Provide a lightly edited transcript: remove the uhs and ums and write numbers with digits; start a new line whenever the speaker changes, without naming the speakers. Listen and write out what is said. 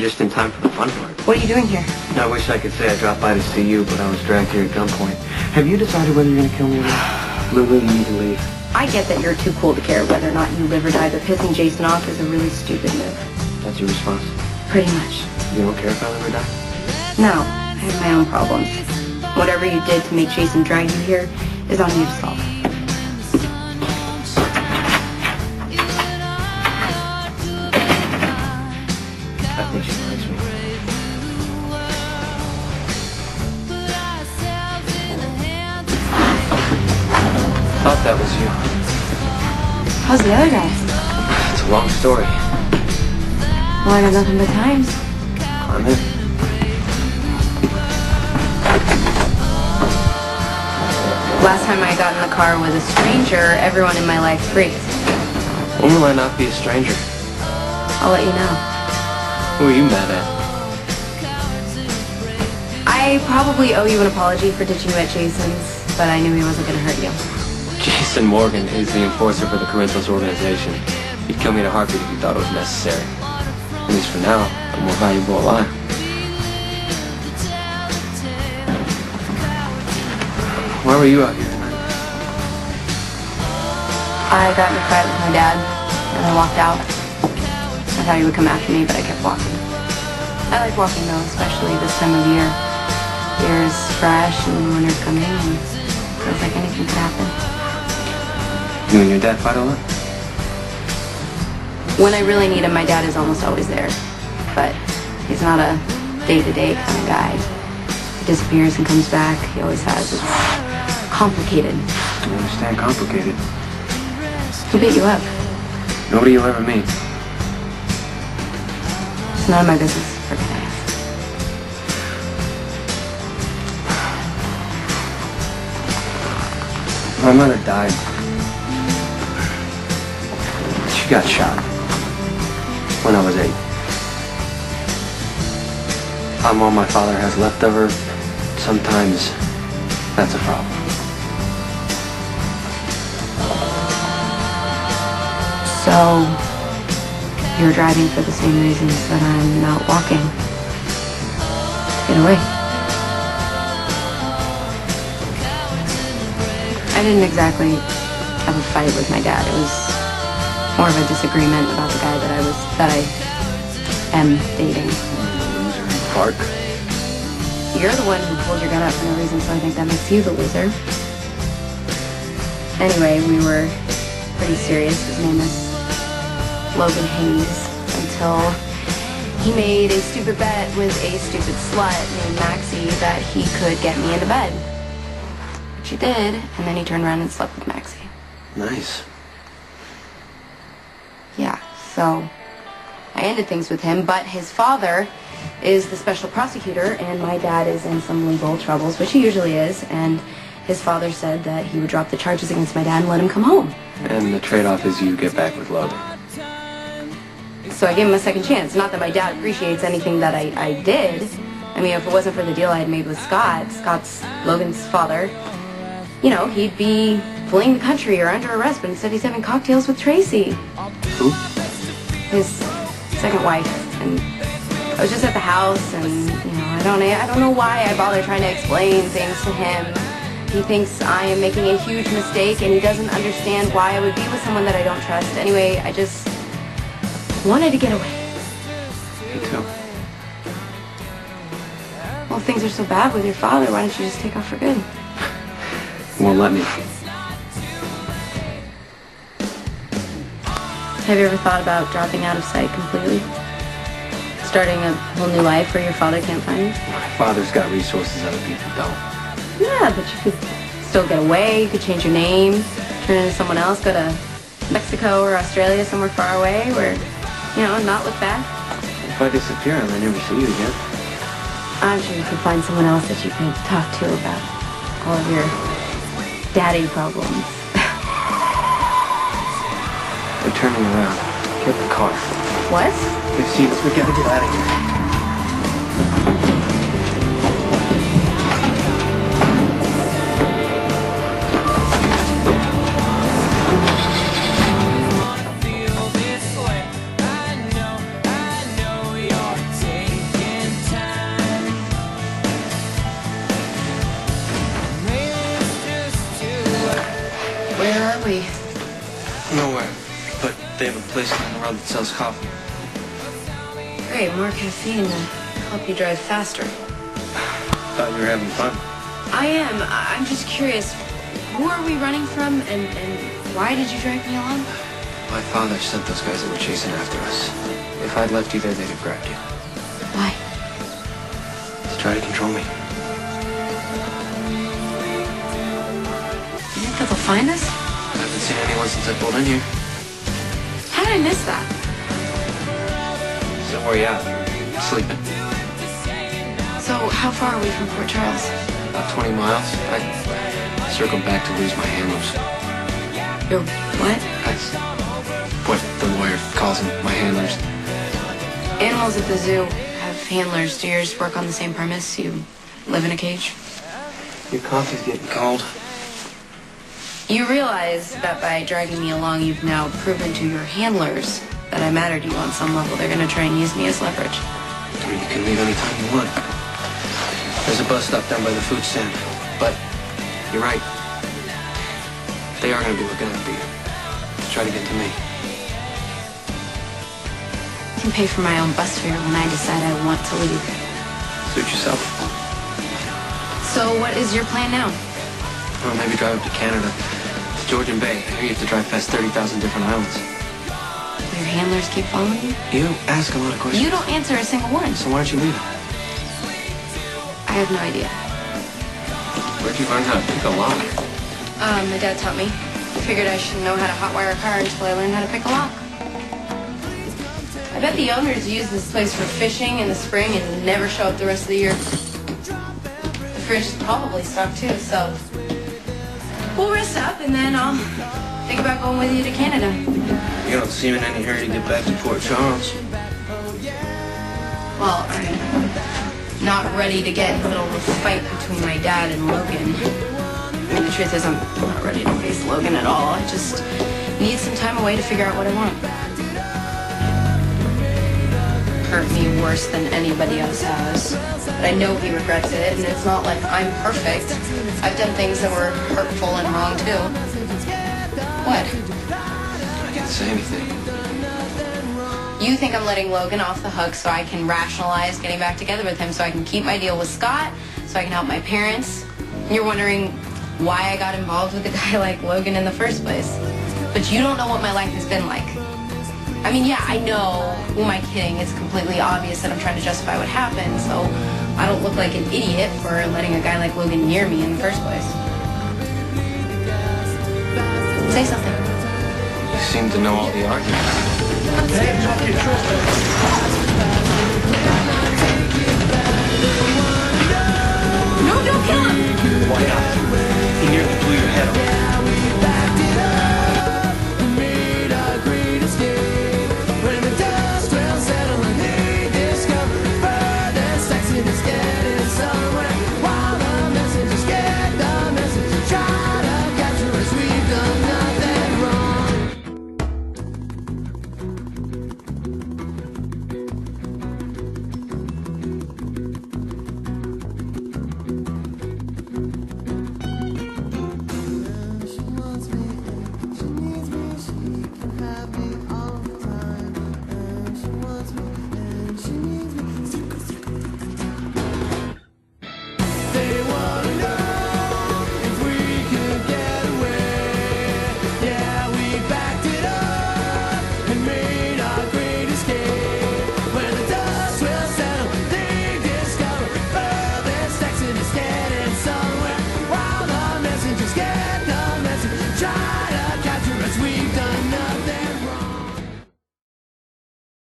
just in time for the fun part.
What are you doing here?
I wish I could say I dropped by to see you, but I was dragged here at gunpoint. Have you decided whether you're going to kill me or not? Lulu, you need to leave.
I get that you're too cool to care whether or not you live or die, but pissing Jason off is a really stupid move.
That's your response?
Pretty much.
You don't care if I live or die?
No, I have my own problems. Whatever you did to make Jason drag you here is on you to solve.
I think she likes me. Thought that was you.
How's the other guy?
It's a long story.
Well, I got nothing but time.
Climb in.
Last time I got in the car with a stranger, everyone in my life freaked.
When will I not be a stranger?
I'll let you know.
Who are you mad at?
I probably owe you an apology for ditching you at Jason's, but I knew he wasn't going to hurt you.
Jason Morgan is the enforcer for the Corinthos organization. He'd kill me in a heartbeat if he thought it was necessary. At least for now, I'm more valuable alive. Why were you out here tonight?
I got in a fight with my dad, and I walked out. I thought he would come after me, but I kept walking. I like walking though, especially this time of year. The air is fresh and winter's coming, and it feels like anything could happen.
You and your dad fight a lot?
When I really need him, my dad is almost always there. But he's not a day-to-day kind of guy. He disappears and comes back. He always has. It's complicated.
I understand complicated.
Who beat you up?
Nobody you'll ever meet.
It's none of my business. Forget I asked.
My mother died. She got shot when I was 8. I'm all my father has left of her. Sometimes that's a problem.
So, you're driving for the same reasons that I'm not walking. Get away. I didn't exactly have a fight with my dad. It was more of a disagreement about the guy that I am dating.
Loser in the park.
You're the one who pulled your gun out for no reason, so I think that makes you the loser. Anyway, we were pretty serious. His name is Logan Hayes, until he made a stupid bet with a stupid slut named Maxie that he could get me into bed. Which he did, and then he turned around and slept with Maxie.
Nice.
Yeah, so I ended things with him, but his father is the special prosecutor, and my dad is in some legal troubles, which he usually is, and his father said that he would drop the charges against my dad and let him come home.
And the trade-off is you get back with Logan.
So I gave him a second chance. Not that my dad appreciates anything that I did. I mean, if it wasn't for the deal I had made with Scott's Logan's father, you know, he'd be fleeing the country or under arrest, but instead he's having cocktails with Tracy.
Who?
His second wife. And I was just at the house, and, you know, I don't know why I bother trying to explain things to him. He thinks I am making a huge mistake, and he doesn't understand why I would be with someone that I don't trust. Anyway, I just wanted to get away.
Me too.
Well, if things are so bad with your father, why don't you just take off for good?
Won't let me.
Have you ever thought about dropping out of sight completely? Starting a whole new life where your father can't find you?
My father's got resources other people don't.
Yeah, but you could still get away, you could change your name, turn into someone else, go to Mexico or Australia, somewhere far away where, you know, not look back.
If I disappear, I may never see you again.
I'm sure you could find someone else that you could talk to about all of your daddy problems.
They're turning around. Get the car.
What?
They've seen us. We gotta get out of here. Nowhere. But they have a place in the world that sells coffee.
Great, more caffeine to help you drive faster.
Thought you were having fun.
I am. I'm just curious. Who are we running from, and why did you drag me along?
My father sent those guys that were chasing after us. If I'd left you there, they'd have grabbed you.
Why?
To try to control me.
You think that they'll find us?
I haven't seen anyone since I pulled in here.
How did I miss that?
So where are you at? Sleeping.
So how far are we from Port Charles?
About 20 miles. I circled back to lose my handlers.
Your what?
That's what the lawyer calls them, my handlers.
Animals at the zoo have handlers. Do yours work on the same premise? You live in a cage?
Your coffee's getting cold.
You realize that by dragging me along, you've now proven to your handlers that I matter to you on some level. They're going to try and use me as leverage.
Or you can leave anytime you want. There's a bus stop down by the food stand. But you're right. They are going to be looking after you. To try to get to me.
I can pay for my own bus fare when I decide I want to leave.
Suit yourself.
So what is your plan now?
Well, maybe drive up to Canada. To Georgian Bay. Here you have to drive past 30,000 different islands.
Do your handlers keep following you?
You ask a lot of questions.
You don't answer a single one.
So why don't you leave?
I have no idea.
Where'd you learn how to pick a lock?
My dad taught me. Figured I should know how to hotwire a car until I learned how to pick a lock. I bet the owners use this place for fishing in the spring and never show up the rest of the year. The fridge is probably stocked too, so we'll rest up and then I'll think about going with you to Canada.
You don't seem in any hurry to get back to Port Charles.
Well, I'm not ready to get in the middle of a fight between my dad and Logan. I mean, the truth is I'm not ready to face Logan at all. I just need some time away to figure out what I want. Hurt me worse than anybody else has. But I know he regrets it, and it's not like I'm perfect. I've done things that were hurtful and wrong, too. What?
I can't say anything.
You think I'm letting Logan off the hook so I can rationalize getting back together with him so I can keep my deal with Scott, so I can help my parents. And you're wondering why I got involved with a guy like Logan in the first place. But you don't know what my life has been like. I mean, yeah, I know. Who am I kidding? It's completely obvious that I'm trying to justify what happened, so I don't look like an idiot for letting a guy like Logan near me in the first place. Say something.
You seem to know all the arguments.
No, don't kill him!
Why not? He nearly blew your head off.